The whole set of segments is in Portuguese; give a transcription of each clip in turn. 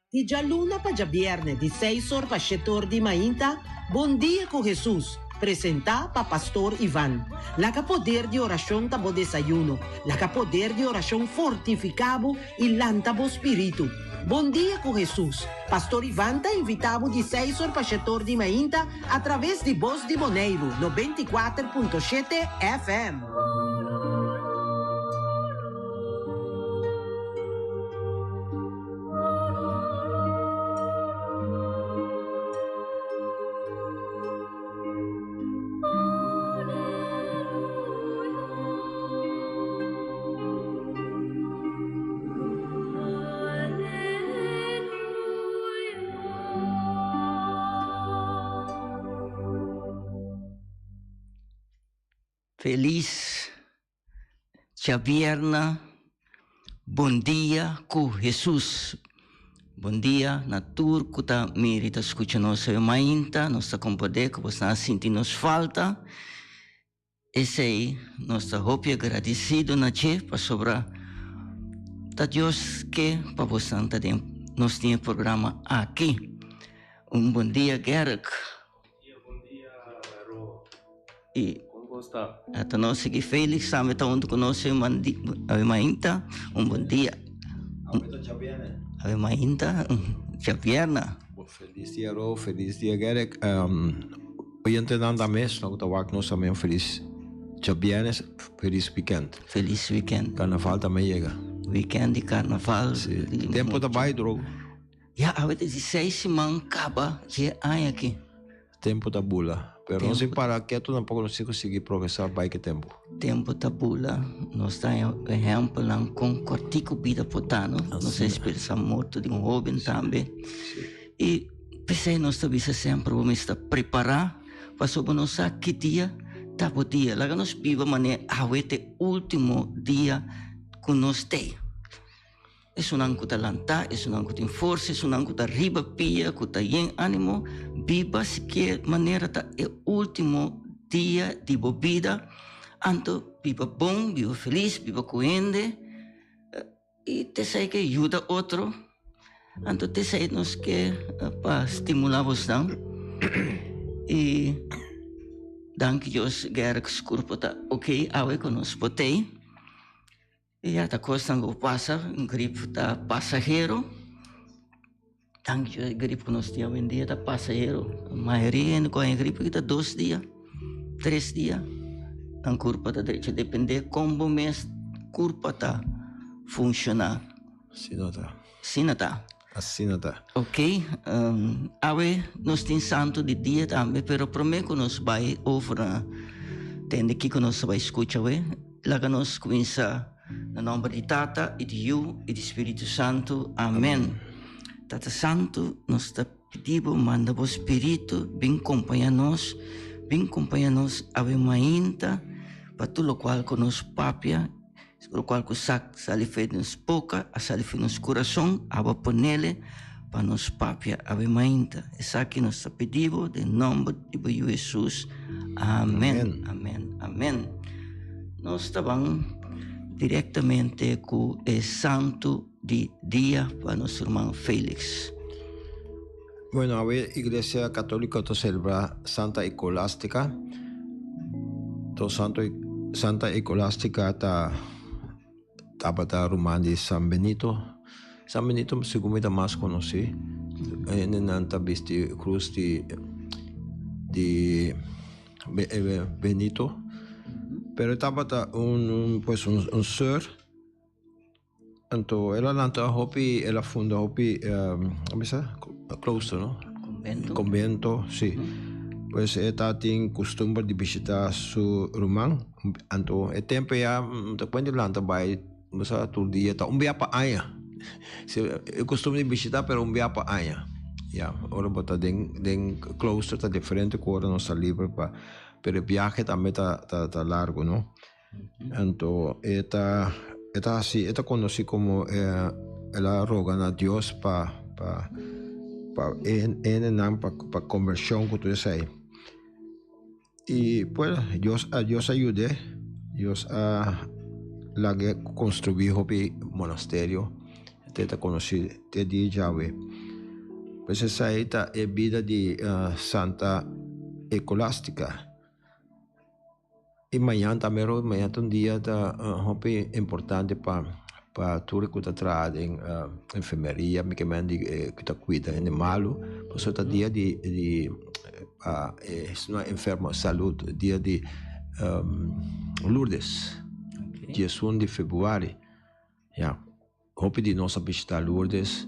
Di già luna pa già viernes di 6 ore pa 7 ore di mainta, Buon dia con Jesus, presenta pa Pastor Ivan. La poder di oración tabo desayuno, la poder di oración fortificabo il lantabo spiritu. Buon dia con Jesus. Pastor Ivan ta invitavo di 6 ore pa 7 ore di mainta attraverso di Voz di Boneiro, 94.7 FM. Feliz Javierna, bom dia com Jesus. Bom dia, natur, kuta merita escucha nossa mainta, nossa companhia, que você sente nos falta. Esse aí, nossa hope agradecido na che, para sobrar da Deus que para você nós tem programa aqui. Bom dia, Gerek. Bom dia, Ro. E Como está? até nós seguir Félix, sabe, está onde conosco a mainta. Bom dia. A mainta, Javierna. Feliz dia, Ro. Feliz dia, Gerek. Oyente nanda mes, nog te waak nos também feliz Javiernes, feliz weekend. Feliz weekend. Carnaval também chega. Weekend de carnaval. Tempo também, Dro. Ja, a ver, 16 man acaba de ano aqui. Tempo da bula. Pero não se para quieto, tampouco não se conseguir progressar vai que tempo. Tempo da bula. Nós temos exemplo lá com cortico vida potano. Nós expressamos morto de jovem também. E pensei nós também sempre vamos estar preparar para sobre nós que dia tá o dia. Lá nós viva maneira a ver último dia que nós temos. É um anco da lanta, é um anco de força, é um anco da riba pia, que tá em ânimo, viva se que maneira tá é o último dia de vida, anto viva bom, viva feliz, viva coende, e te sei que ajuda outro, anto te sei nos que para estimular você não, e danke Deus, Gerek Skurpo tá ok, awe que nós botei. E a costa não passa, um gripe da passageiro. Tanto o gripe que nós tínhamos em dia da passageiro. A maioria não conhece gripe que está 2 dias, 3 dias. A curva da direita depende como mês curva está funcionar. Sim, tá. Assim tá. Ok. Awe nós temos santo de dia também, pero prometo que nós vai over tende que nós vai escutar, lá que nós começa no nome de Tata, e de Yu, e de Espírito Santo. Amém. Tata Santo, nós te pedimos, manda o Espírito, vem acompanhar-nos, ave mainta, para tudo o qual conosco papia, o qual que sale feito nos boca, a sale feito nos coração, ava ponele, para nos papia, ave mainta. Essa aqui nós te pedimos, em nome de Jesus. Amém. Amém. Amém. Nós estamos diretamente com o santo de dia para nosso irmão Félix. Bueno, a Iglesia Católica to celebra Santa Escolástica. To Santa Escolástica ta bata Romani San Benito. San Benito seguramente mais conhecido. Nanta visti cruz de Benito. Pero estaba un sir, entonces ela nanta hopi, ela funda hopi, ¿cómo se llama? Claustro, ¿no? Convento, sí. Pues ella tiene costumbre de visitar su rumán, entonces el tiempo ya, te cuento lanta vai, masa todo dia, tá via pa aia. Eu costumo de visitar, pero via pa aia. Ya, ahora bota den claustro tá diferente, que ahora não está livre para pero el viaje también está largo, ¿no? Entonces, esta conocí como ella rogan a Dios para conversión, que tú dices. Y pues, Dios ayude, Dios la construir un monasterio, te conocí, te di llave. Pues essa aí é a vida de Santa Escolástica. E amanhã também, amanhã é um dia importante para tudo que está trazendo em enfermaria, que está cuidando de malo. Por isso é dia de não é enfermo de saúde, dia de Lourdes, dia 1 de fevereiro. Yeah. Hope de nossa visitar Lourdes,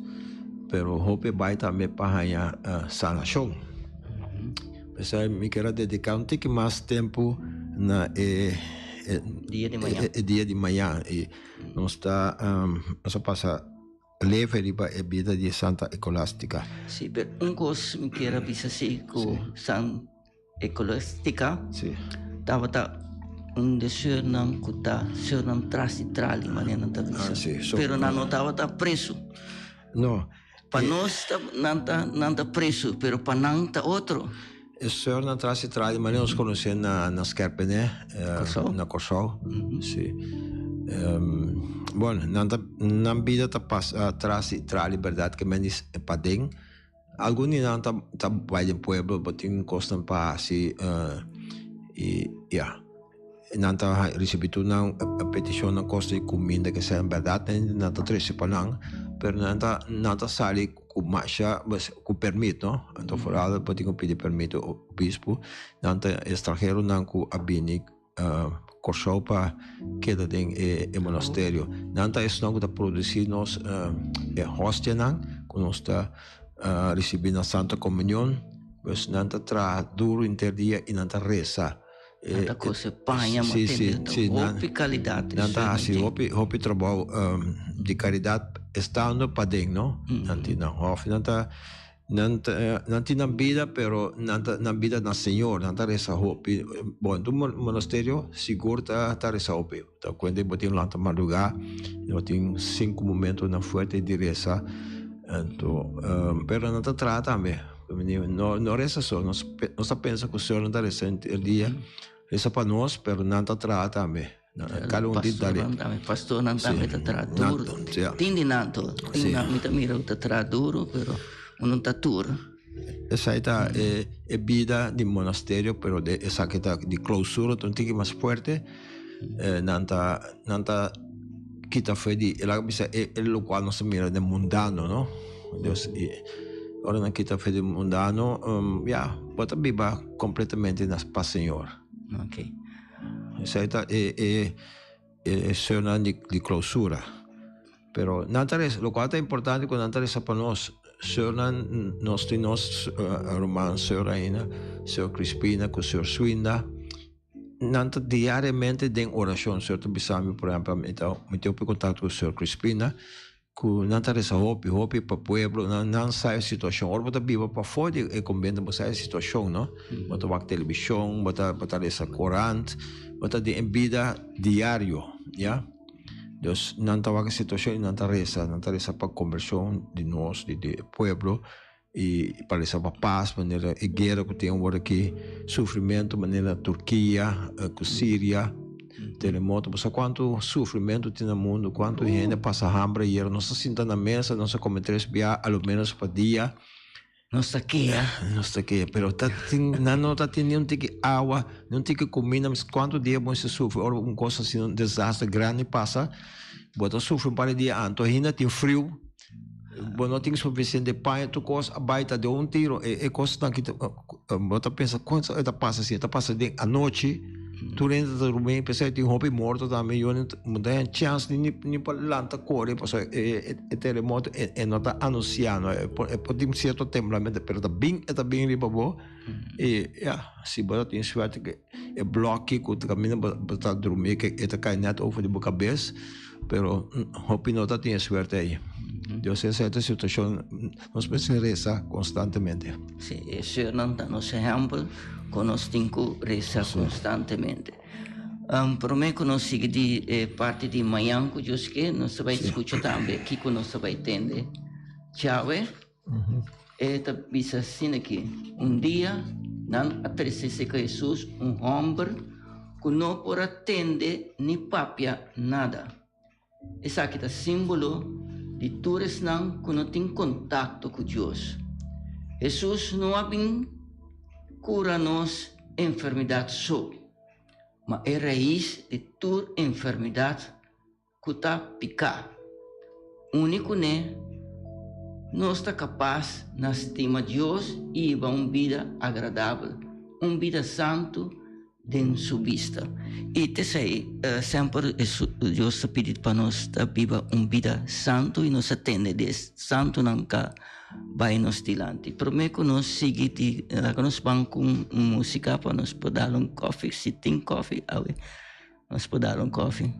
pero hope vai também para a sanação. Mas me quero dedicar um pouco mais tempo na dia de manhã e nós passa leve para a vida de Santa Escolástica. Sim, mas coisa me quero dizer assim com Santa Escolástica. Sim. Tava descer não cuta, ser não traz trali, mas não tá visto. Pero não tava preso. Não. Para nós não tá preso, pero para não tá outro. O senhor não traz trali, mas nós conhecemos na Skerpe, né? Na Corsol. Sim. Bom, na vida traz trali, verdade que menos para dentro. Alguns não tá vai do pueblo, botem costam para assim e yeah. Não tá recebido não a petição na costa de comida que seja verdade, não tá trece para não, pero não tá sali com marcha, com permito, não? Então fora botem pedir permito ao bispo, não tá estrangeiro não com abini corso para queda em monastério. Não tá isso não tá produzir nós hostia não, com nós tá recebendo a Santa Comunhão, mas não tá tra duro interdia e não tá reza. Tanta coisa panha, mas qualidade. Não tá assim, hope trabalho de caridade estando para dentro, não? Não tem na vida, pero na vida na Senhor, não tá reza hope. Bom, do monastério seguro tá reza hope. Então quando botem lá na madrugada, botem 5 momentos na fuerte de reza. Então, pero não tá trata também. Não reza só, nós pensa que o Senhor não está rezando o dia, reza para nós, mas não está tratando também. Cada dia está ali. Pastor não está tratando duro. Tindi não está tratando duro, mas não está duro. Essa aí é vida de monastério, mas essa que está de clausura, então tem que mais forte. Não está quita fé de, é o qual nós mira de mundano, não? Deus ora na quita fé de mundano, bota viva completamente para o Senhor. Ok. Essa é cena de clausura. Pero o qual é importante quando não interessa para nós, Senhor, nós temos Romano, Senhor Aina, Senhor Crispina, com Senhor Swinda, nanta diariamente tem oração, Senhor, tu bisami, por exemplo, me tenho contato com o Senhor Crispina, que nanta reza hopi para o pueblo, não sai a situação, ora bota viva para fora e convento, bota sai a situação, não? Bota bak televisão, bota reza corante, bota de vida diário, já? Deus nanta wak situação e nanta reza para conversão de nós, de pueblo, e para essa paz, maneira a guerra que tem agora aqui, sofrimento, maneira Turquia, com Síria, terremoto, mas quanto sofrimento tem no mundo, quanto gente passa hambre e não se senta na mesa, não se come 3 vezes, ao menos por dia. Não está aqui, pero não está tendo água, não tem comida, mas quanto dia você sofre, ou uma coisa assim, um desastre grande passa, você sofre para dia antes, ainda tem frio. Bom, não tem suficiente pão, tu coisa abaita de tiro, e coisa que você pensa, quanto está passa assim, está passa à noite, tu entra a dormir, pensa que tem roupa morto também, eu não tenho chance de para lança correr, porque é terremoto, não está anunciando, pode ter certo temperamento, mas está bem riba, e se você tem sorte que é bloco que o caminho para dormir, que está caindo over de cabeça, pero roupa não está tendo sorte aí. Deus em certa situação nós precisamos rezar constantemente. Sim, isso não dá nos exemplo, que nós temos que rezar constantemente. Para mim, que nós seguimos de parte de manhã, que Deus quer, nós vamos escutar também, aqui que nós vamos entender. Tchau, esta bisa assim aqui. Dia, não aparecesse com Jesus, homem, que não pode atender nem papia nada. Esse aqui é símbolo de todos não que não tem contato com Deus. Jesus não abriu cura-nos enfermidade só, mas é raiz de toda enfermidade que está picar. Único, né? Nós está capaz na estima de Deus e viver uma vida agradável, uma vida santo dentro sua vista. E te sei, sempre Deus está pedindo para nós viver uma vida santo e nos atende desse santo nunca vai nos dilante. Prometo nós seguir nós vamos com música para nós poder dar coffee, se tem coffee, nós poder dar coffee.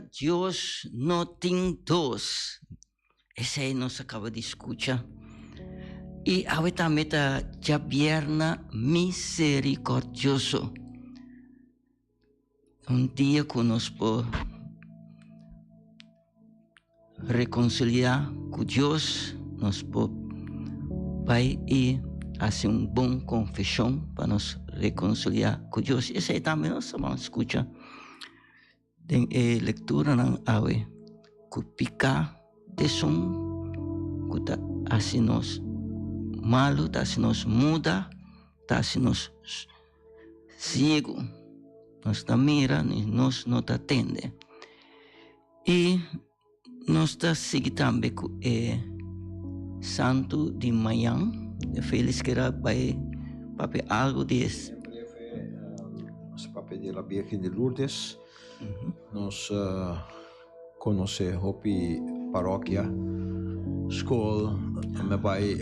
Dios no tiene dos. Ese nos acaba de escuchar. Y ahorita meta gobierna misericordioso. Un día que nos puede reconciliar con Dios, nos puede ir a hacer una buena confesión para nos reconciliar con Dios. Ese también nos vamos a escuchar. Den lectura nan awe ku pika tesun ku ta asinos malo ta asinos muda ta asinos ciego nos ta mira ni nos no ta atende y nos ta sigue también ku santo de Mayan de feliz que era papi algo de es papi de la Virgen de Lourdes. Nos conoce Hopi paróquia, escola, me vai,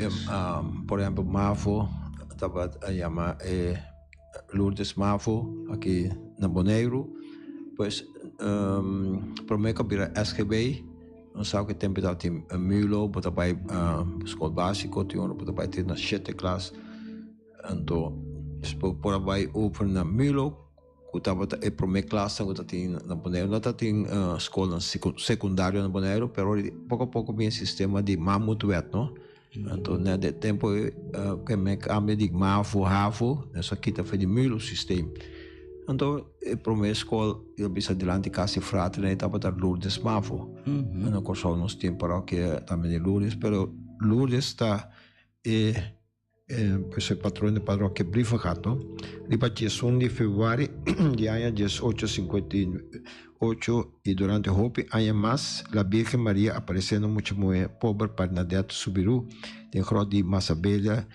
por exemplo, Mafo, estava a chamar Lourdes Mafo, aqui na Bonaire, pois, para mim, que SGB, não sabe que tem que ter Milo, para vai escola básica, para vai ter na 7ª classe, então, por vai open na Milo, Kutaba é primeira classe, que tem na Bonaire, não tem escola secundária na Bonaire, mas pouco a pouco vem sistema de mamutuet, não? Então, né, de tempo que me cambia de mafo, rafo, essa aqui tá feito de mil sistema. Então, a primeira escola, eu bisa adiante casa frate, né, tava da Lourdes mafo. Não corso nos tem paróquia também de Lourdes, pero Lourdes está pues el patrón de parroquia Brifacato, riba 1 de febrero de año 1858 y durante Hopi año más la Virgen María apareciendo mucho muy pobre para Nadeto Subiru, de de Masabella,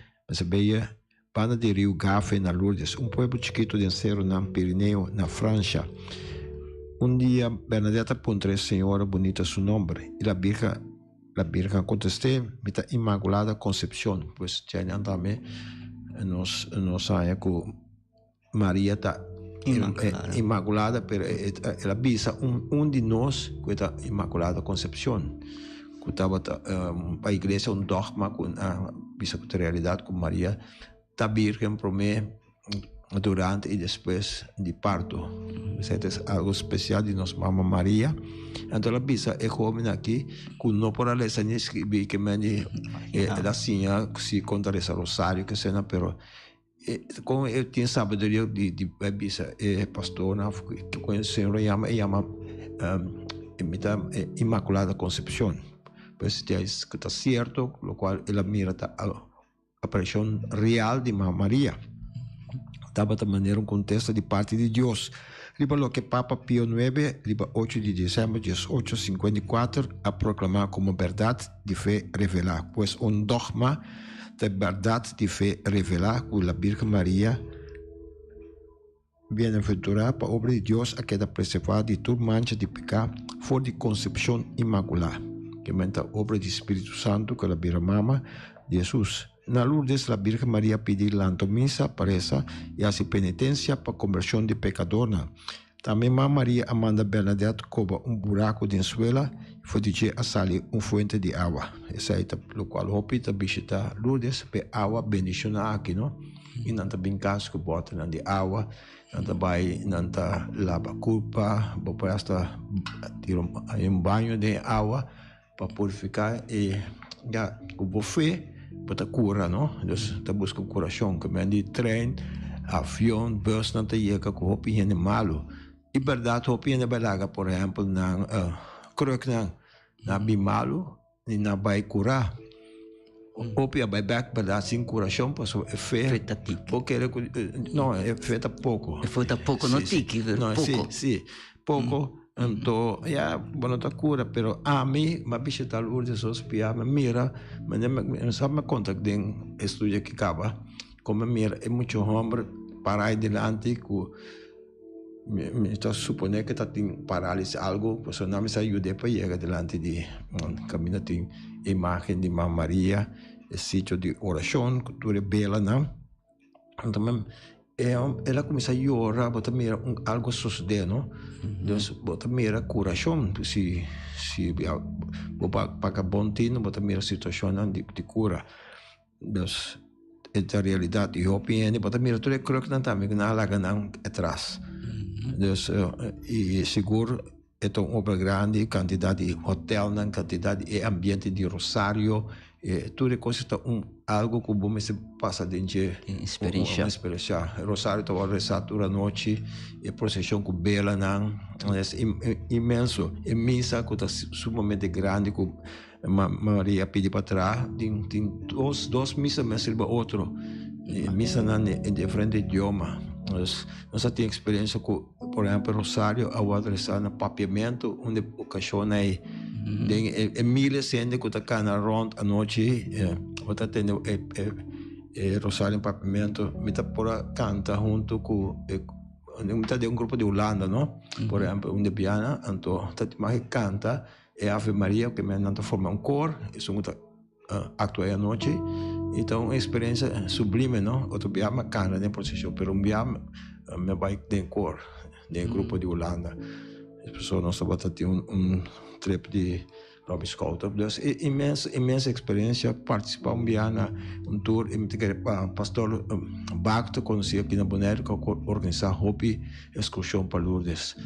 pana de Rio Gafe na Lourdes, un pueblo chiquito de Cerro na Pirineo, na Francia. Un día Bernadetta Pontre, señora bonita su nombre, y la Virgen contesté, mita Inmaculada Concepción, pues ya también nos sabe que María está Inmaculada, pero la visa un de nos que está Inmaculada Concepción, que estaba para la iglesia un dogma con visa con realidad con María, está Virgen por mí durante y después de parto. Eso es algo especial de nuestra mamá María. Entonces la visa es joven aquí, que no por la lesa ni escribí que me la seña si contra ese rosario que sea, pero como eu tinha sabedoria de visa pastor que o Senhor llama Inmaculada Concepción, pues ya es que está cierto, lo cual ela mira a aparição real de Mamá María. Estava de maneira um contexto de parte de Deus. Riba lo que Papa Pio IX, riba 8 de dezembro de 1854, a proclamar como verdade de fé revelar, pois dogma de verdade de fé revelar que a Virgem Maria, bem-aventurada para a obra de Deus, a queda preservada de toda mancha de pecado, for de concepção imaculada, que menta a obra do Espírito Santo que a Virgem Mama de Jesus. Na Lourdes, a Virgem Maria pediu a missa para essa e a penitência para a conversão de pecadora. Também Mamãe Maria Amanda Bernadette coba buraco de suela e foi dizer a salir fonte de água. Essa é o qual hopita visita Lourdes para água bendicionar aqui, não? E não tá bem caso que bota na de água, não tá vai, não tá lava culpa, depois hasta tira banho de água para purificar e já o buffet para cura, não? Então, tá busca curação, que vem de trem, avião, bus, não tá chega com hopi é malo. E verdade, hopi é belaga, por exemplo, na cruk na bimalo, e na vai curar. Hopi vai back, verdade, sem curação, passou é feita porque não, é feita pouco. É feita pouco, não tique, não, pouco. Sim, pouco. Então, bueno, tá cura, pero a mim, mas bicho tá Lourdes hospital, me mira, mas não sabe me conta que tem estudo que acaba, como mira, é muito homem para aí delante, que me está supondo que tá tem parálise algo, pues não me ajuda para chegar delante de caminho tem imagem de Mamãe Maria, sítio de oração, cultura bela, não? Então, ela começa a chorar, bota mira algo sucede, não? Deus bota mira coração, se para bom tino, bota mira situação de cura. Deus é a realidade. E opinião, bota mira tudo é croque não também, que não larga não atrás. Deus e seguro é uma obra grande, quantidade de hotel, quantidade de ambiente de Rosário, tudo é coisa algo que bom se passa dentro de experiência. Rosário estava rezando durante a noite, e procissão com bela não, é imenso, é missa que está sumamente grande, com Maria pede para trás, tem duas missas, mas ele outro, missa não é diferente idioma. Nós temos experiência com, por exemplo, Rosário, a outra está no papiamento, onde o cachorro é milhares de gente que está na ronda à noite, outra tem Rosário em papiamento, me está por canta junto com um grupo de Holanda, não? Por exemplo, onde piano, então está mais canta é Ave Maria, que me não forma um cor, isso está atua à noite. Então, uma experiência sublime, não? Outro biama cana na procissão, mas um biama me vai ter cor, no grupo de Holanda. As pessoas não sabem ter trip de Robbie Scott. Então, é imensa experiência participar biama, tour, pastor Bacto conhecia aqui na Bonaire, que organizar hobby excursão para Lourdes.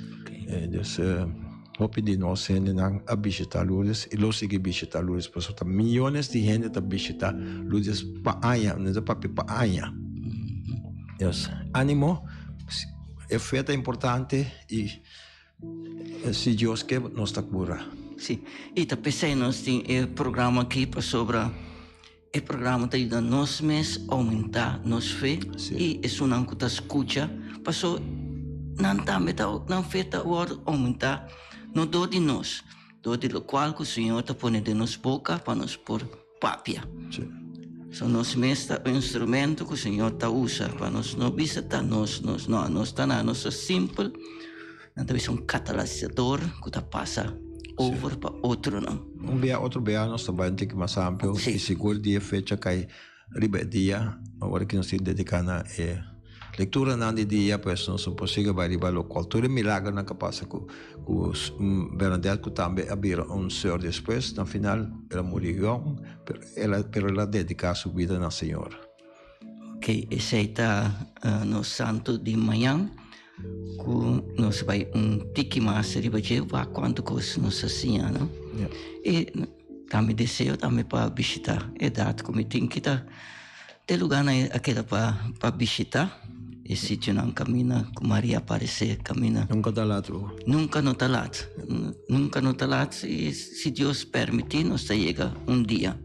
Hobby de nós gente a visitar Lourdes e los seguir visitar Lourdes, porque milhões de gente a visitar Lourdes para año, não é para año. Ânimo, é feita importante e se Deus quer, nós está cura. Sim, e também nós temos programa aqui para sobre o programa que ajuda nós mesmos a aumentar nossa fé e é uma coisa que escuta, passou não também não feita o aumentar no dor de nós, dor de lo qual que o Senhor está pondo de nossa boca para nos pôr papia. So nós mesmos é um instrumento que o Senhor está usa para nós não visitar nós está na nossa simples, não deve um catalisador que está passa over para outro não. Outro bem nós também tem que mais amplo e seguro dia fecha cai dia agora que nós se dedicando a leitura não de dia, pois não são possível vai riba local. Tudo milagre não capaz com Bernadette que também abrir senhor depois, no final ela morreu, pero ela dedicar sua vida ao Senhor. Ok, esse está no santo de manhã, que nós vai tique mais riba de quanto coisa nós assim, não? E também desejo também para visitar, é dado como tem que estar tem lugar aquela para visitar. E sítio não caminha, com Maria aparecer, caminha. Nunca está lá, tu? Nunca não está lá. Nunca não está lá. E se Deus permitir, nós chega dia.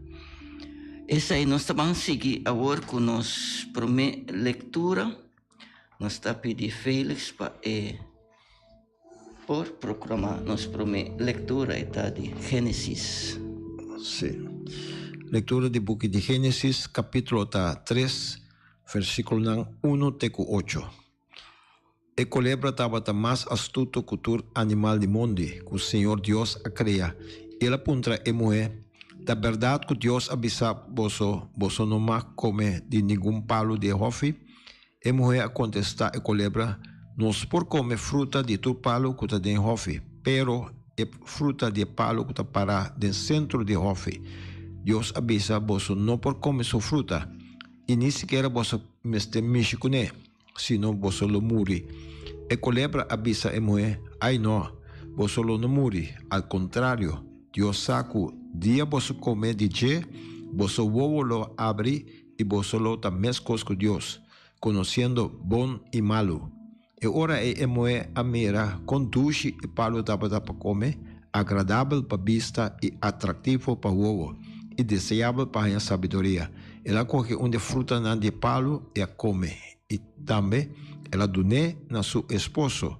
Esse aí nós vamos seguir agora com nossa primeira leitura. Nós estamos pedindo Félix para por proclamar nossa primeira leitura, está de Gênesis. Sim. Leitura do book de Gênesis, capítulo 3. Versículo 1 até 8. E culebra estava mais astuto que o animal de mundo que o Senhor Deus a cria. Ela aponta e mulher, da verdade que Deus avisa você não mais come de nenhum palo de rofe. E mulher a contestar e culebra, nós por comer fruta de tu palo que está de rofe, pero é fruta de palo que está para do centro de rofe. Deus avisa você não por comer sua fruta. E nem sequer você mexe com ele, senão você lo muri. E culebra avisa a mulher, ai não, você lo não muri. Ao contrário, Deus saco, dia você comer de je, você ovo lo abre e você lo tá mescos com Deus, conhecendo bom e malo. E ora a mulher a mira, com duche e palo tava para comer, agradável para vista e atrativo para o ovo, e desejável para a sabedoria. Ela coge de fruta de palo e a come. E também ela dune na seu esposo,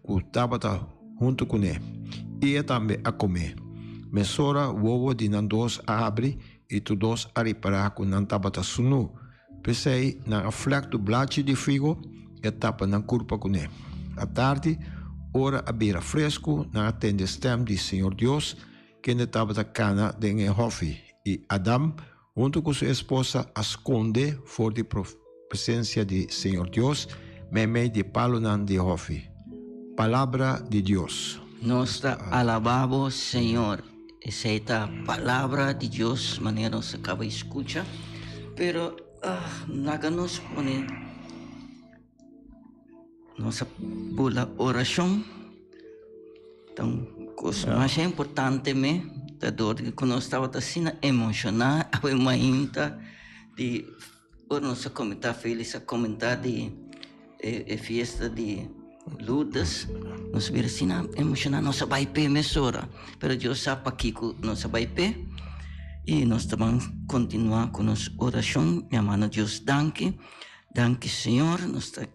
que estava junto com ele. E ela também a comer. Mesora o ovo de nandos a abre e todos a reparar que não estava sunu. Pensei na fleck do blade de figo e tapa na curva com ele. À tarde, ora a beira fresco, na atende stem de Senhor Deus, que estava da cana de hofe. E Adam junto com sua esposa, esconde fora de presencia de Señor Dios, meme de palunan de hofi. Palabra de Dios. Nos alabamos, Señor. Esta palabra de Dios, maneira nos acaba de escuchar, pero nada nos pone nossa pula oração. Então, coisa mais importante da dor que nós estava assim emocionar, a ainda de nossa comentar feliz a comentar de festa de lutas, nós vira assim emocionar nossa baipé mesora, pero Deus sabe aqui que nossa baipé e nós também continuar com nossa oração, chamando Deus danke Senhor, nós está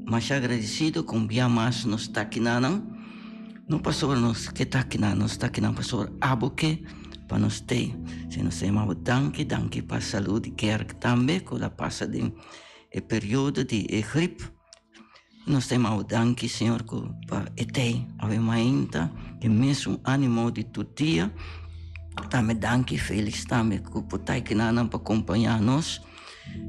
mais agradecido com bem mais nós está aqui não pastor nós que está aqui nós está aqui pastor aboque para nós ter se nós chamamos danke para a saúde quer também com a passa de período de gripe. Nós temos danke, Senhor, para etei, ainda que mesmo ânimo de todo dia, também danke, Félix, também que potai que não para acompanhar nós,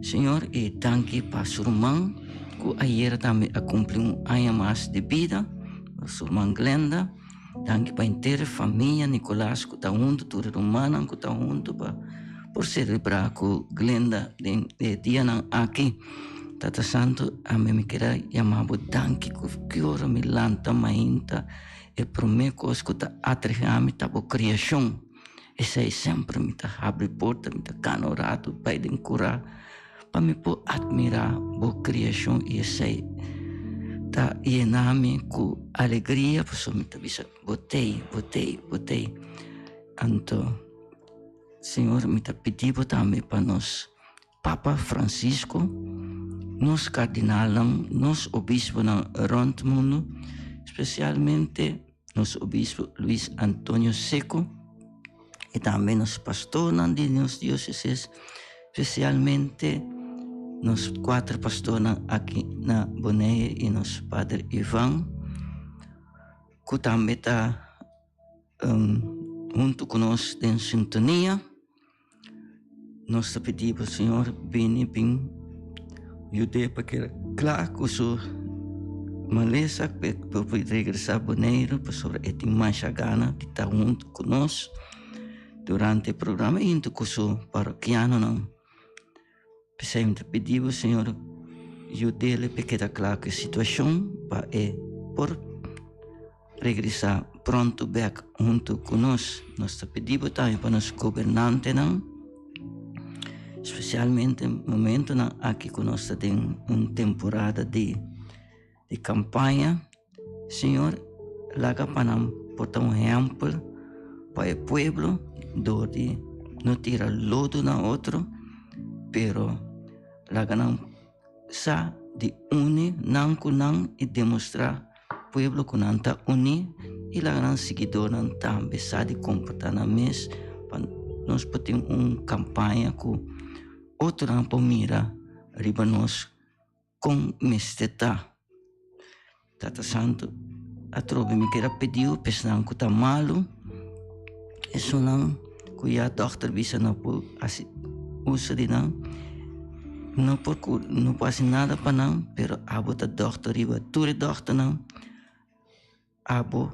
Senhor, e danke para sua irmã, que ayer também a cumprir ano mais de vida, sua irmã Glenda, danke para a inteira família, Nicolás, que está junto, toda romana, que está junto, por celebrar com Glenda de dia aqui. Tata Santo, a mim me queira chamar danke que ora me lanta mainta e promete que está atraindo a boa criação. E sei sempre me tá abre porta, me tá canorado, para de curar, para me poder admirar boa criação e sei tá ename com alegria, por me tá bisa botei. Então, Senhor, me tá pedindo também para nós, Papa Francisco, nos cardinal, nos obispo na rond mundo, especialmente nos obispo Luis Antonio Seco e também nos pastores de nos dioceses, especialmente nos 4 pastores aqui na Bonaire e nos padre Ivan, que também está junto conosco em sintonia. Nós pedimos, Senhor, bem ajude para que claro que sou maleza para poder regressar a Bonaire, para sobre esse mais gana de estar junto conosco durante o programa e então que sou paroquiano não. Precisamos pedir ao Senhor ajude-lhe para que está claro que a situação para por regressar pronto back junto conosco. Nós pedimos também para os governantes não. Especialmente no momento aqui que nós temos uma temporada de campanha, Senhor, laga para nós portar exemplo para o povo, onde não tira lodo na outro, pero laga nós sa de unir não com não e demonstrar povo que não está unido e laga nós seguidor não também sa de comportar na mesa para nós podemos uma campanha com outro rampo mira riba nós com mesteta. Tata Santo, a trobe me queira pediu, pensando que está malo, e só não, que a doutor bisa não por usa de não porque não passa nada para não, pero abo ta doutor riba, tudo doutor não, abo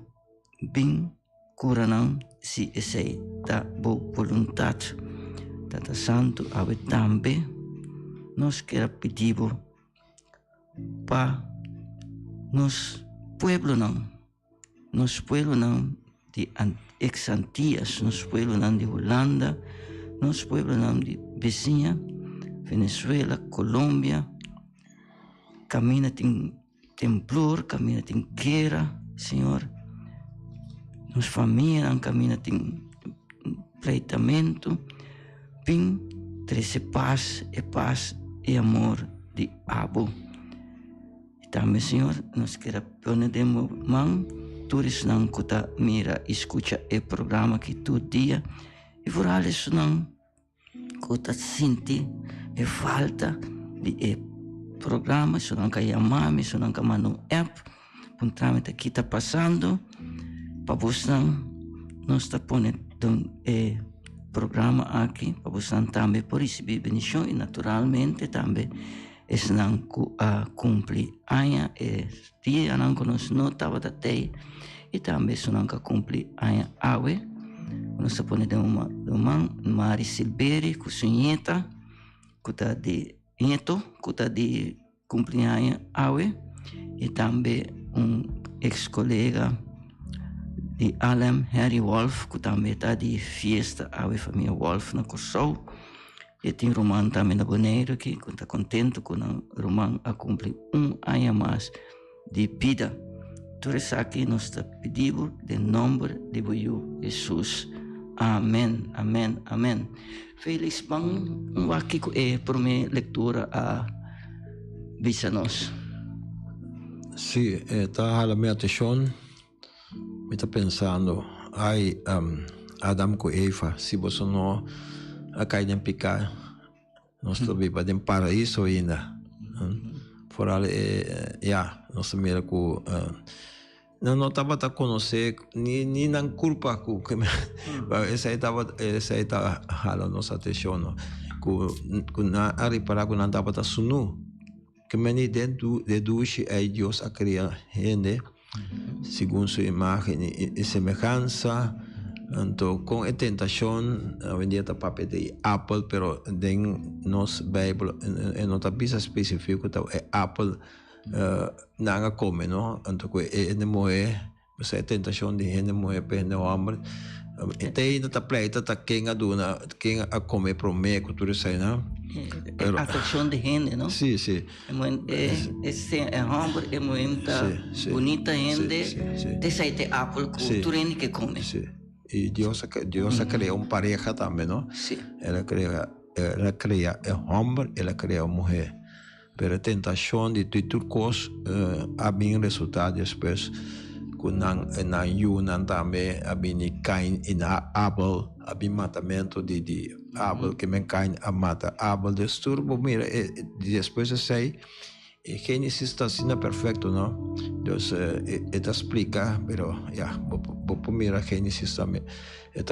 bem cura não, se esse tá boa vontade. Tata Santo, ave também nós quer pedir para nos pueblo não de ex-Antillas, nos pueblo não de Holanda, nos pueblo não de vizinha, Venezuela, Colômbia, camina tem temblor, camina tem guerra, Senhor, nos família camina tem pleitamento, bem, trece paz e amor de abo. E também, Senhor, nós queremos pôr de mão, todos não que mira, escuta o programa que todo dia, e por isso não que sente a falta de programa, isso não que chamar, isso não que mandar um app, um trâmite que está passando, para você nós está pondo programa aqui para você também por receber bendição e naturalmente também es nang cumpli anya e dia nang konos no tava da tei e tambe sunang ka cumpli anya awe no sapone de umang Mari Silberi kusunyeta kuta di nieto kuta di cumpli anya awe e tambe ex colega di Alem Harry Wolf kutambe ta di fiesta awe família Wolf na Kosovo. E tem Roman também na Boneiro que está contente com o Roman a cumprir ano mais de vida. Por isso aqui nós está pedindo de nome de Jesus. Amém, amém, amém. Feliz bang aqui por minha leitura a Visanos. Sì, está la mia attenzione. Mi sta pensando, Adam com Eva, se você não a cair em picar, nós vivemos em paraíso ainda. Fora, nós mira com não estava a conhecer nem na culpa com que essa aí estava a nossa atenção, com na reparar que não estava a sunu, que me dentro de duche é Deus a criar gente segundo sua imagem e semelhança. Então, com a tentação, vendia a papel de Apple, pero em nossa Bíblia, não está bem específico, é Apple, não come, não? Então, é moer, mas a tentação de gente moer para o homem. Então, ainda está pleita, está quem a dona, quem a comer para o meio, tudo isso aí, não? A atração de gente, não? Sim, sim. É homem, é muito bonita gente, de sair de Apple, com tudo que come. E Deus criou uma pareja também, não? Sim. Ela cria o homem, ela cria a mulher. Pero a tentação de tudo coisa, há bem resultado depois, quando na Yunan também, há bem Cain e Abel, há bem matamento de Abel, que men Cain a mata Abel, disturbo, mira, depois eu sei, Gênesis está sendo perfeito, não? Deus explica, pero vou mirar Gênesis também. É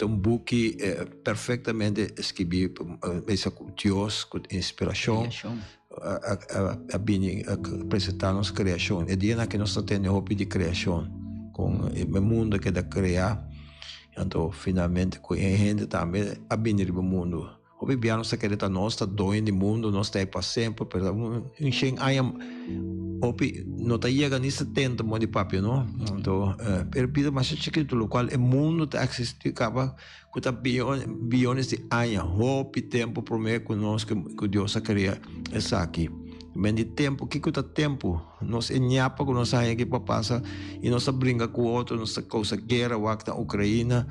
book perfeitamente escrito, com Deus, com inspiração, a apresentar-nos criação. É dia que nós temos hobby de criação, com o mundo que dá criar. Então, finalmente, com a gente também a vir no mundo. O bibiano se quer estar nós, está doendo no mundo, nós está aí para sempre, pero enxen aí opi não está chegando nesse tempo de papel, não? Então, perpida mais chiquito, o qual o mundo está existindo, acaba com bilhões de anos, opi tempo para mim conosco que Deus queria estar aqui. Mas de tempo, que é tempo? Nós enhapa com nós aí que passa e nós brinca com o outro, nós causa guerra, o acta Ucrânia.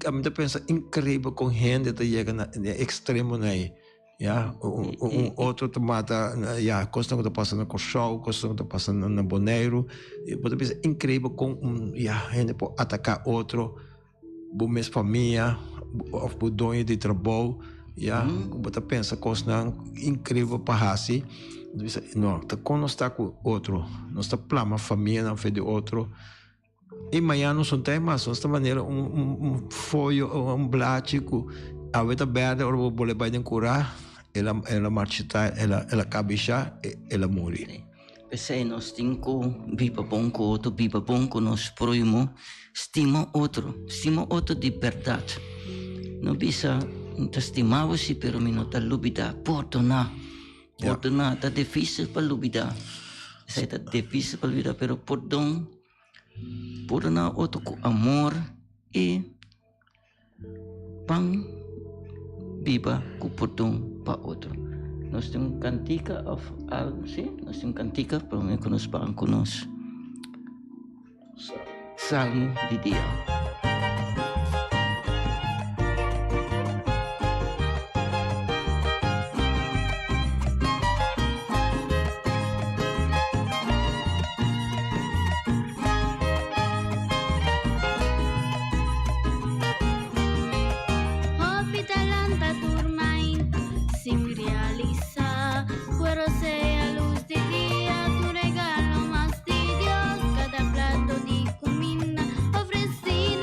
A minha pensa incrível com gente que chega no extremo aí, outro te mata, coisa que está passando com Kosovo, coisa que está passando na Boneiro, você pensa incrível com gente pode atacar outro, a mesma família, o dono de trabalho, você pensa coisa incrível para assim, não, quando nós está com outro, nós está plama a família não fez de outro. E amanhã não são temas, desta maneira folho, plástico, a veta verde, ou vou levar de curar, ela marchita, ela cabeça, ela morre. Pensei, nós temos viva bonco, nós proímos, estima outro de verdade. Não bisa, não estimava-se, pero não está lubida, perdonar, está difícil para lubida, está difícil para lubida, pero perdonar outro com amor e pang viva com perdão para outro. Nós temos cantica nós temos cantica para mim que nós vamos conosco. Salmo de dia. Regalo más de Dios, cada plato de comida ofrecido.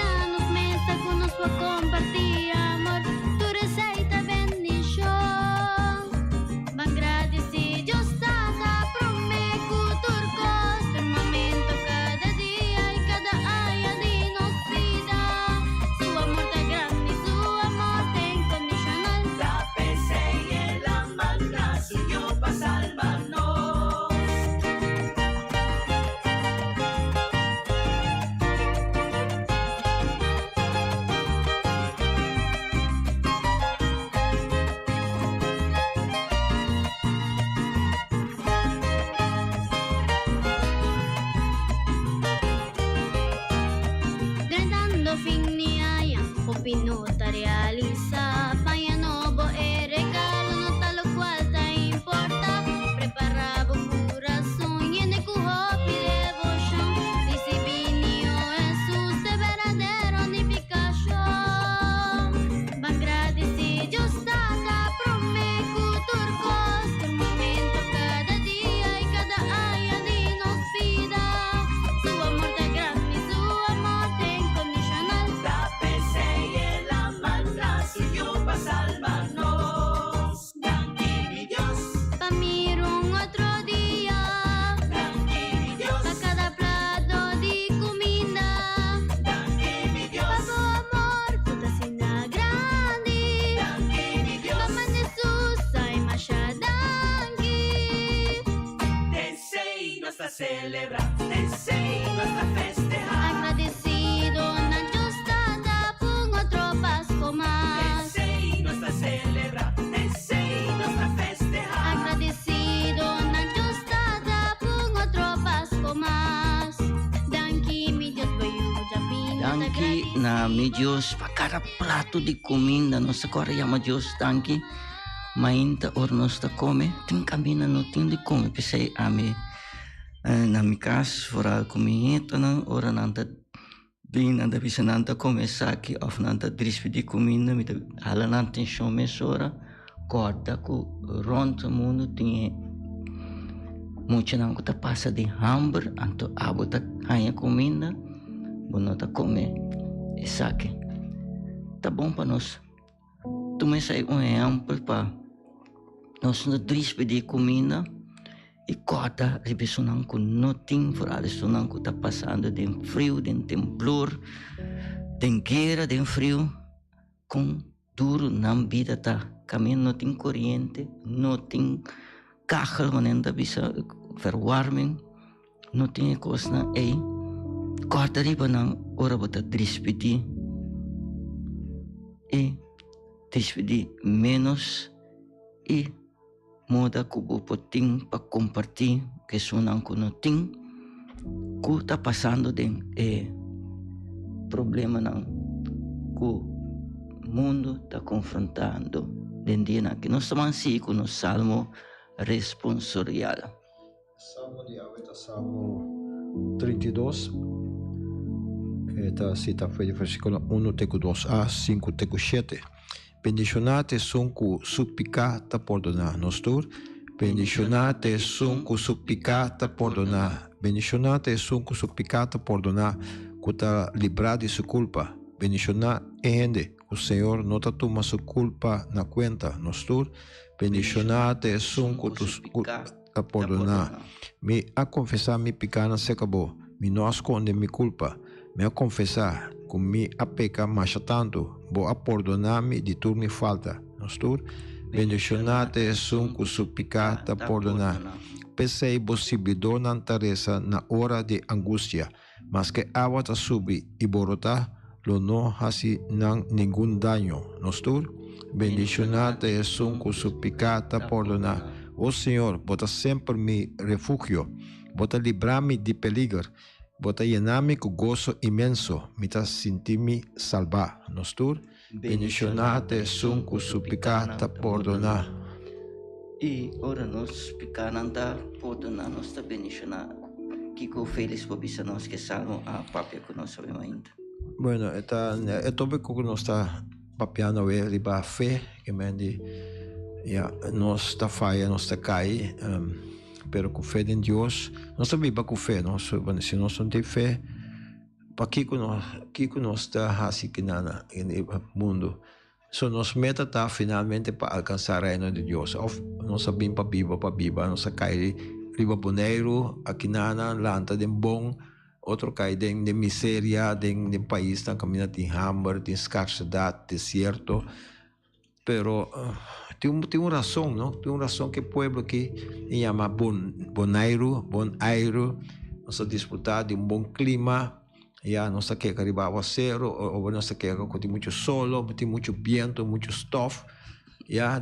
finiaya o pinuta realiza payanobo e regalo no talo cual ta importa preparabo corazón y en cuho mi devoción disibinio Jesús de verdadera unificación van agradecido stata prome culturcos que momento cada día y cada año de nos vida su amor tan grande su amor tan incondicional La pese y la manda suyo para salvarnos. Grande mi Dios, pa' miro un otro día grande mi Dios, pa' cada plato de comida grande mi pa' Dios, tu amor puta sina grande grande mi Dios. pa' man Jesús ay masyadanggi Desei nuestra celebrar, desei nuestra festejar. agradecido na Diyos tada pung otro Pasko mas Desei nuestra celebrar, desei nuestra festejar. agradecido na Diyos tada pung otro Pasko mas dangki mi Diyos bayu japin Danki na mi Diyos pa cada prato de comida nossa corriamo Diyos danki mainta or nossa come tem caminho no tem de come pensei a mi na mi casa fora comida na ora nanta bem nanta bisa nanta come saki of nanta drispi de comida mi ala nanta show me sora corta ku ronto mundo tem muito não que passa de hamburger anto abota hanya comida bono ta come e saki tá bom para nós tu me sai exemplo para nós no drispi de comida e corta ribesunang ko nothing for alles sunang ko tá passando de frio de temblor de guerra de frio com duro na vida tá caminho não tem corrente não tem carro quando bisa verwarming não tem coisa na ei corta riba nang ora bota despedi e despedi menos e moda kubo poting pa compartir que sunang ko no ting ku tá passando de problema não ku mundo tá confrontando dentro na que nós estamos assim com o salmo responsorial Salmo de Aveta, Salmo 32. Esta cita foi de versículo 1 teco 2a 5 teco 7. Bendicionate sunt cu supplicata perdona nostur. Bendicionate sunt cu supplicata perdona. Bendicionate sunt cu supplicata perdona. Cu ta librar de su culpa. Bendicionar ende. O Senhor não ta toma su culpa na cuenta nostur. Bendicionate sunt cu tu a perdonar. Me a confessar mi pecado se acabou. Me não esconde mi culpa. Me a confessar com mi a pecar mais tanto. Bo a perdonar-me de tudo me falta. Nostur. Bendicionate sunt cu supplicata perdonar. Pensei possibilidade na tareza na hora de angústia. Mas que água ta subi e borota lo no hasi nang nenhum daño. Nostur. Bendicionate sunt cu supplicata perdonar. O Senhor, bota sempre mi refúgio, bota livrar-me de peligro, bota llenar-me com gozo imenso, me ta sentir-me salvar. Nostur, bendicionate sunt cu supplicata perdonar. E ora nós picananta perdonar nós ta bendicionar. Kiko feliz por bisa nós que salmo a papia que nós sabemos ainda. Bueno, é tópico que nós está papiando é riba fé, que mendi ya nós está falha, nós está cai, pero com fé em Deus, nós também com fé, nós se nós não tem fé, para que nós está assim que nada no mundo, so nós meta tá finalmente para alcançar o reino de Deus, nós sabemos para biba, nós cai riba boneiro, aqui nada lanta de bom, outro cai de miséria, de país tá caminhando de hambre, de escassidade, deserto, pero tem uma razão, não? Tem uma razão que o povo que chama bonairo, nós disputar de bom clima, já nós quer arribar ao zero, ou nós quer que tem muito sol, tem muito vento, muito stuff, já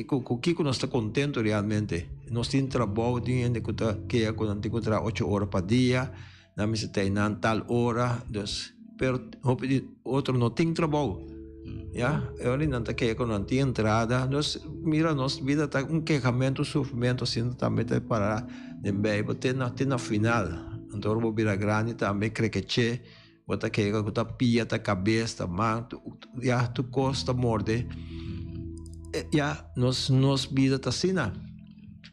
com que nós está contento realmente. Nós temos trabalho, tem que quando tem que 8 horas para dia, na mesa tem tal hora, pero hopi di outro não tem trabalho. Ya, eu não tá que não tem entrada. Nós mira nossa vida tá queixamento, sofrimento assim também tá para de bem, botar na final. Então vou virar grande também creque bota que tá pia tá cabeça, mão, ya tu costa morde. Ya, nos vida tá assim, né?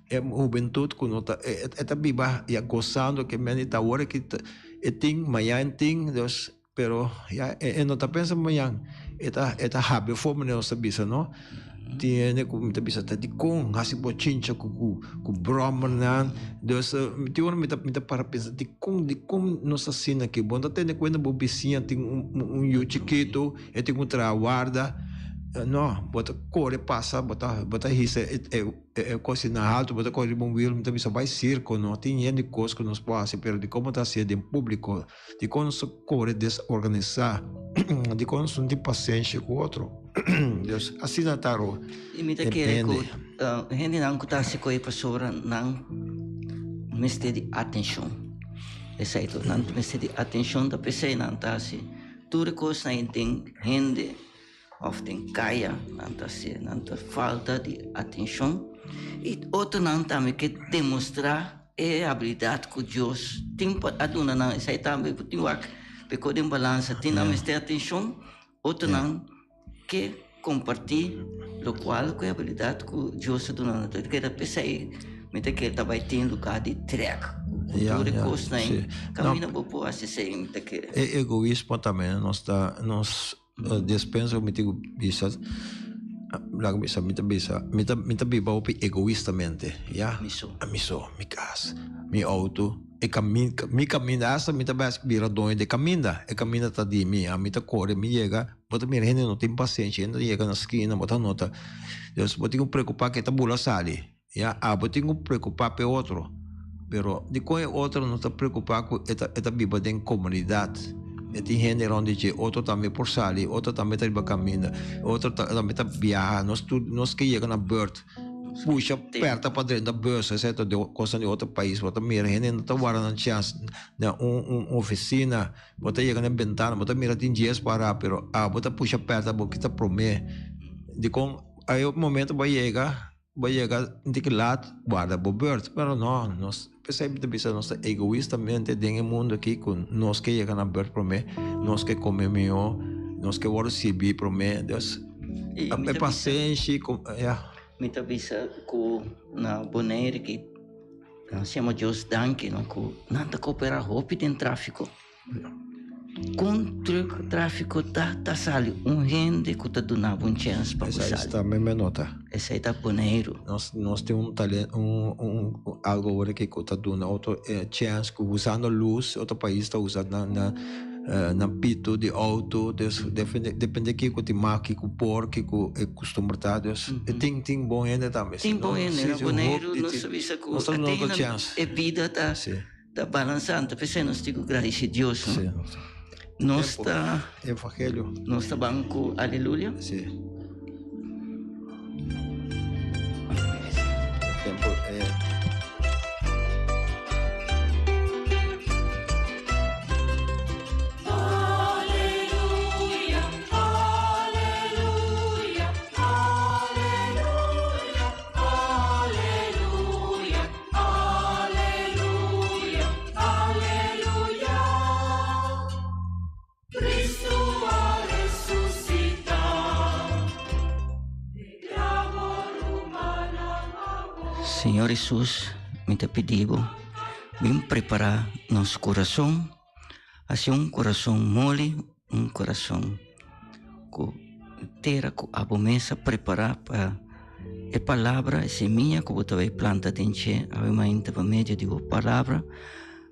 É juventude que não tá tá viva e gostando que me tá hora que tem manhã tem Deus, pero ya não tá pensando manhã. Eta habi forma na nossa bisa, no? Tiene como ta bisa tadi kong hasi bochincha ku brahmanan. Deus, tiwala mita para pensar di kong nossa sina que bom. Tene quando bobicinha tem yu chiquito, tem traguarda. No, bota corre passa, bota hisa coisa na alto, bota corre bom will, mita bisa vai circo, no? Tem de coisa que nos passa, pero de como tá sendo em público, de como se corre desorganizar. De quando não tem paciência com o outro. Deus, assim não está. E me daquele que gente não está se coi pastora não meste de atenção. Essa aí não meste de atenção da pessoa não está se tudo coisa não tem gente often caia não está se não está falta de atenção e outro não também que demonstrar a habilidade que Deus tem para aduna não essa aí também tem o porque tem balança, tem não ter atenção, outro não que compartilhar, o qual com a habilidade que Deus está dando. Então, que a pessoa me tem que estar tendo lugar de track, tudo coisa aí, caminha por assim sem me que. É egoísmo também, nós dispensa me digo bisa, lá bisa me biba opi egoístamente, ya, amiso, mi casa, mi auto. Mi caminhada, mi tabas vira dono de caminha, caminha tá de mim, a mi tá corre, mi chega, bota mi gente não tem paciência, ainda chega na esquina, bota nota, Deus, bota que preocupar que tá bula sali, ya, bota que preocupar pe outro, pero de coi outro não tá preocupar com esta viva de comunidade, tem gente onde que outro também por sali, outro também tá de caminho, outro também tá viajar, nós que chega na bird. Puxa perto para dentro da bolsa, certo? De coisa de outro país, bota mira, gente não está guardando chance na oficina, bota chega na ventana, bota mira tem dias para, pero bota puxa perto, porque está promete, de com aí o momento vai chegar de que lado guarda o bird, pero não, nós percebemos nós egoístamente dentro do mundo aqui com nós que chega na bird promete, nós que comemos, nós que vamos receber promete, Deus, a paciência, Mita bisa ko na boneira que chama Deus danke não ko nanta cooperar hopi tem tráfico contra o tráfico tá sali gente que tá dando chance para essa está mesmo nota essa tá boneiro nós tem talento algo agora que tá dando outro chance que usando luz outro país está usando na pito de auto, depende que o timar, que o por, que o costume estar, tem bom ainda também. Tem bom ainda, boneiro, não sabia se a vida tá balançando, pensei nós digo graças a Deus, nós está evangelho, nós está banco, aleluia. Sim. Tempo Senhor Jesus, me te pedido, vem preparar nosso coração, assim coração mole, coração com terra, com a promessa preparar para a palavra, a semente que você vai plantar dentro, a mãe por meio de palavra,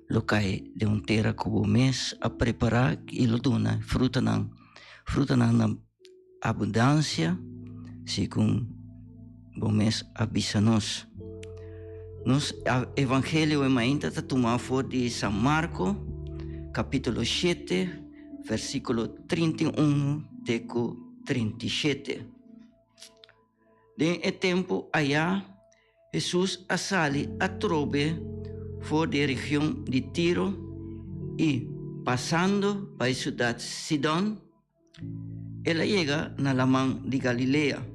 lo cai de terra que você a preparar e lo dona fruta na abundância, segundo você avisa nós. Nos Evangelho ainda está tomado for de São Marcos, capítulo 7, versículo 31 até 37. De tempo allá, Jesus sale a trobe for de região de Tiro e Passando para a cidade Sidon, ela chega na Lamã de Galileia,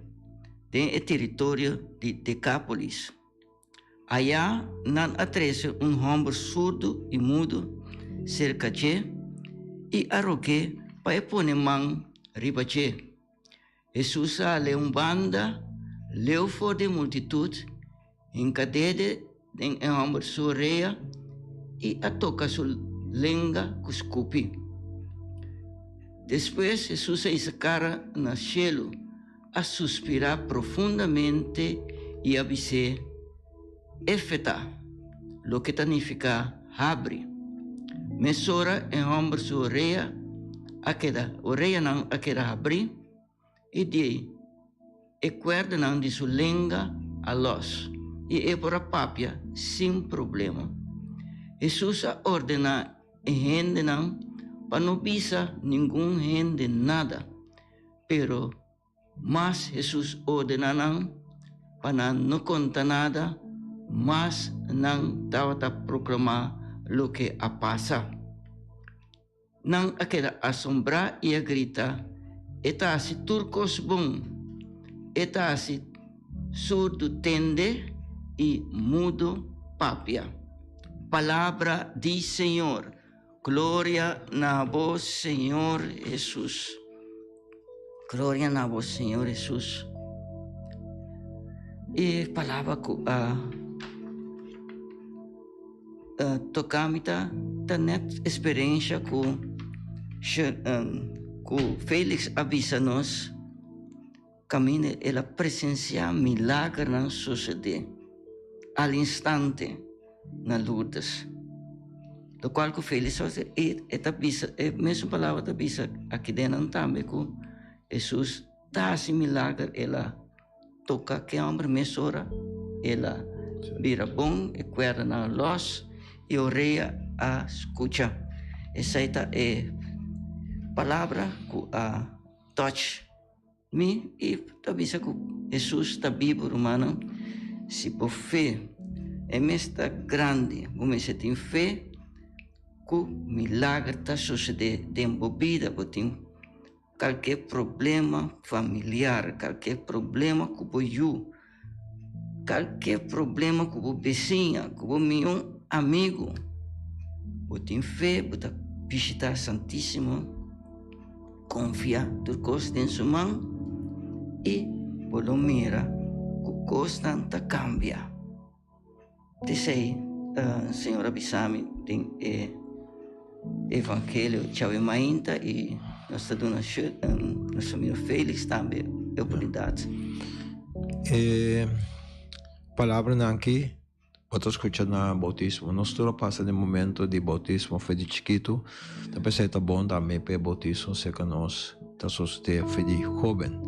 tem o território de Decápolis. Allá não atrece homem surdo e mudo cerca de e arrogue para pôr mão riba de. Jesus leu banda, leu fora de multitude, encadede em homem sorreia e a toca sua língua com escupi. Depois Jesus se cara no cielo a suspirar profundamente e a dizer Efeta, lo que significa abre. Mesora em homem sua orelha não a queda abrir e de e cuerda não de sua língua a los e é por a papia sem problema. Jesus ordena a gente não para não bisa nenhum gente nada, pero mas Jesus ordena não para não contar nada, mas não estava a proclamar o que a passa. Não a queda assombrar e a gritar, eta assim turcos bom, eta assim surdo tende e mudo papia. Palavra do Senhor. Glória na vós, Senhor Jesus. Glória na vós, Senhor Jesus. E palavra que tocamita da net experiência com Félix avisa nos caminho ela presenciar milagre não suceder al instante na Lourdes. Do qual que Félix avisa a mesma palavra avisa aqui dentro também que Jesus dá esse milagre ela toca que homem mesora ela vira bom e cuerda na los e orelha a escuta. Essa é palavra que touch me e avisa que Jesus está vivo, humano. Se por fé é mesmo grande, como se tem fé, que o milagre está sucedendo dentro da vida, porque qualquer problema familiar, qualquer problema que você qualquer problema com o vizinho, com o meu amigo, você tem fé, você visitar Santíssimo, confia tudo coisa em sua mão e você mira que coisa não cambia. Disse Senhor avisame tem Evangelho Tchau Mainta e nossa dona nosso amigo Félix também oportunidade. Palavra aqui, pode escutar na bautismo. Nós tudo passa no momento de bautismo, foi de chiquito. Depois é bom também para bautismo, se que nós está sucedendo foi de jovem.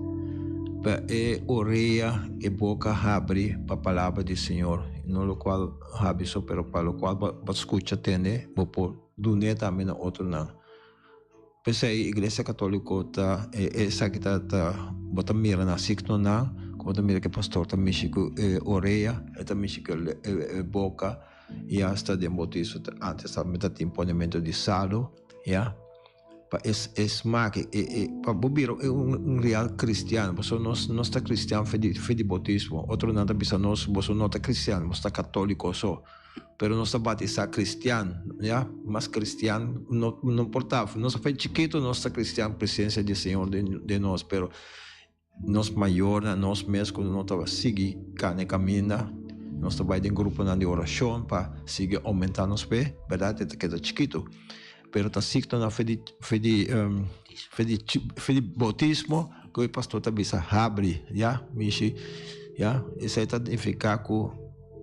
Para orelha e boca abre para a palavra do Senhor. No qual abre só, pero para o qual você escuta tende, por dunia também na outro não. Pensei a Igreja Católica tá essa que tá bota mira na signo não. Quando mira que pastor está mexendo orelha, está mexendo boca, e hasta de bautizo antes também está imponimento de salo, já. Para esmaque, para bobir real cristiano, você não está cristiano fé de bautismo, outro não está pensando você não está cristiano, você está católico só, pero não está batizado cristiano, já, mas cristiano não importava, nós fé chiquito, nós está cristiano, presença do Senhor de nós, pero nós maior, nós mesmos, quando nós estava seguir caminha, nós estava em grupo de oração para seguir aumentar nos pés, verdade, que é chiquito, pero está signo na fé de bautismo, que o pastor está bisa abre, já, michi, já, isso aí está significar que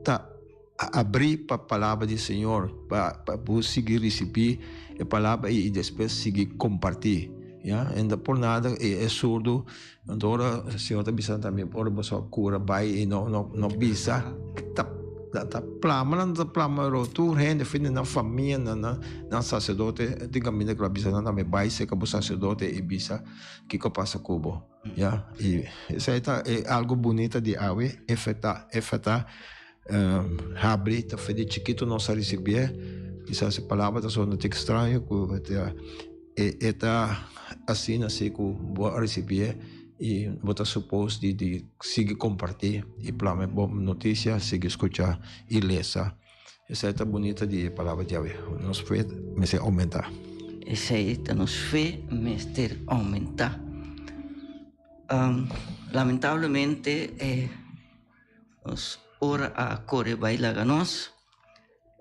tá abrir para a palavra do Senhor, para seguir receber a palavra e depois seguir compartilhar. Ja, ainda por nada é surdo, agora o Senhor está avisando também, por você cura, vai e não bisa, tá plama, não tá plama, tu rende, filho, na família, na sacerdote, digamos que a bisa também vai ser que o sacerdote e bisa, que passa cubo, já, e isso aí é algo bonito de ave, efetar, abre, tá feito chiquito, não se receber, Quizás a palavra está só te estranho, que está assim que vou receber e vou estar suposto de seguir compartilhar e para mim boa notícia, seguir escutar e ler. Essa é bonita de palavra de Deus. Nos fé, me se aumentar. Essa é nos fé, me ter aumentar. Lamentavelmente, nos ora a correr bailar nós.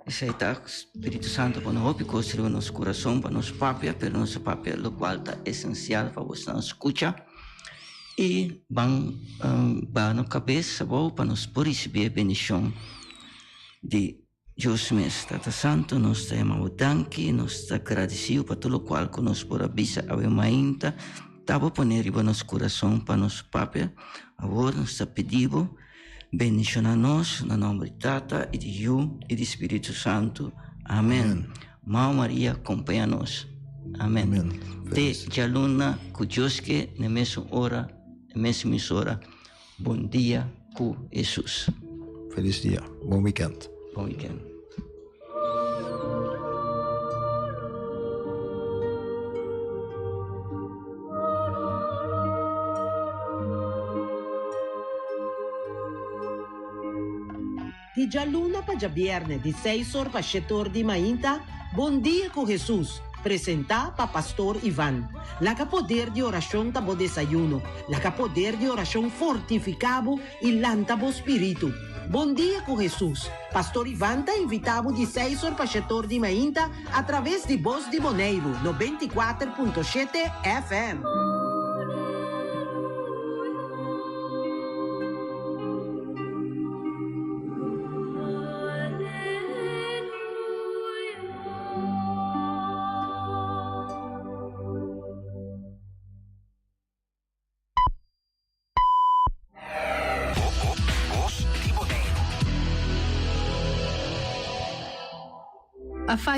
Essa é o Espírito Santo para nós, porque construiu nosso coração, para nosso papel, para nosso papel, o qual é essencial para você não escutar. E vão na cabeça, para nós por receber a bendição de Deus mesmo. Tata Santo, nós estamos danke, nós estamos agradecidos por tudo o qual que nós por abisa a mainta, estava poner em nosso coração para nosso papel. Agora nós estamos pedindo bendição a nós, no nome de Tata e de Ju e do Espírito Santo. Amém. Mãe Maria, acompanha-nos. Amém. Te jaluna com Deus que na mesma hora, na mesma emissora. Bom dia com Jesus. Feliz dia. Bom weekend. Bom weekend. Di Gialluna pa già viernes di 6 ore pa 7 ore di mainta, Bom dia com Jesus. Presenta pa Pastor Ivan. La poder de oração tabo desayuno. La poder de oração fortificabo e lantabo espírito. Bom dia com Jesus. Pastor Ivan tá invitado de 6 horas para 7 horas de manhã através de Voz de Boneiro, 94.7 FM.